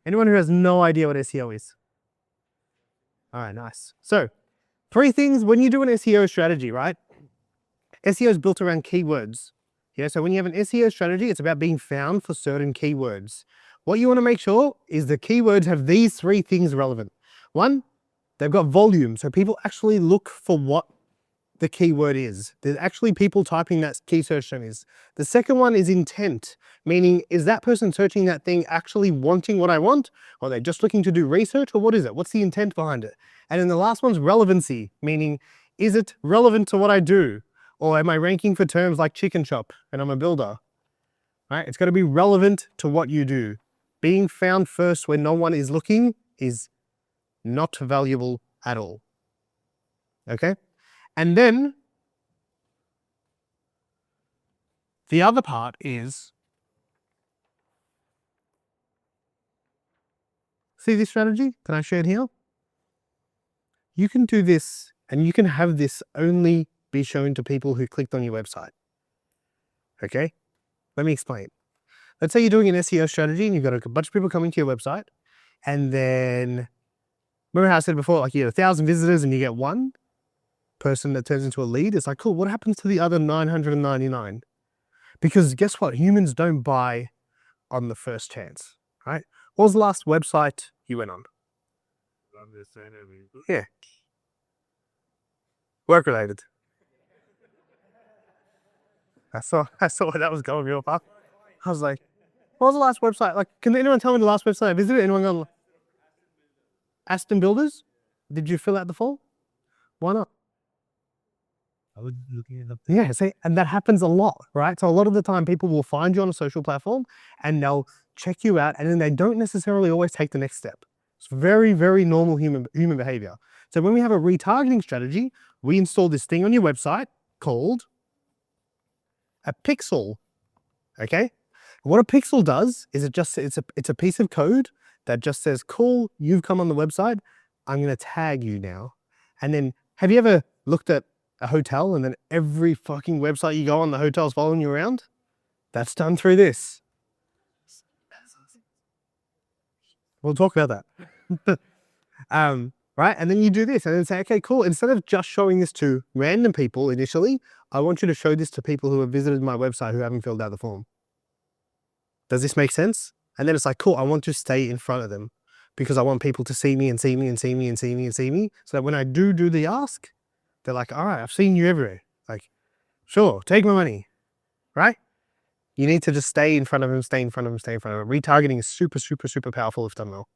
Anyone who has no idea what SEO is? All right, nice. So 3 things when you do an SEO strategy, right? SEO is built around keywords. Yeah, so when you have an SEO strategy, it's about being found for certain keywords. What you want to make sure is the keywords have these 3 things relevant. 1, they've got volume, so people actually look for what the keyword is. There's actually people typing that key search term is. The second one is intent, meaning is that person searching that thing actually wanting what I want? Or are they just looking to do research, or what is it? What's the intent behind it? And then the last one's relevancy, meaning is it relevant to what I do? Or am I ranking for terms like chicken shop and I'm a builder? Right? It's got to be relevant to what you do. Being found first when no one is looking is not valuable at all. Okay? And then the other part is, see this strategy? Can I share it here? You can do this and you can have this only be shown to people who clicked on your website. Okay? Let me explain. Let's say you're doing an SEO strategy and you've got a bunch of people coming to your website, and then, remember how I said before, like you get 1,000 visitors and you get 1 person that turns into a lead? It's like, cool, what happens to the other 999? Because guess what? Humans don't buy on the first chance, right? What was the last website you went on? Yeah. Work related. I saw where that was going real fast. I was like, what was the last website? Like, can anyone tell me the last website I visited? Anyone gone? Aston Builders? Did you fill out the form? Why not? I was looking at the Yeah, see, and that happens a lot, right? So a lot of the time people will find you on a social platform and they'll check you out, and then they don't necessarily always take the next step. It's very, very normal human behavior. So when we have a retargeting strategy, we install this thing on your website called a pixel. Okay? What a pixel does is it's a piece of code that just says, cool, you've come on the website, I'm going to tag you now. And then have you ever looked at a hotel and then every fucking website you go on, the hotel's following you around? That's done through this. We'll talk about that. Right? And then you do this and then say, okay, cool. Instead of just showing this to random people initially, I want you to show this to people who have visited my website who haven't filled out the form. Does this make sense? And then it's like, cool, I want to stay in front of them because I want people to see me and see me and see me and see me and see me. So that when I do the ask, they're like, all right, I've seen you everywhere. Like, sure, take my money, right? You need to just stay in front of them, stay in front of them, stay in front of them. Retargeting is super, super, super powerful if done well.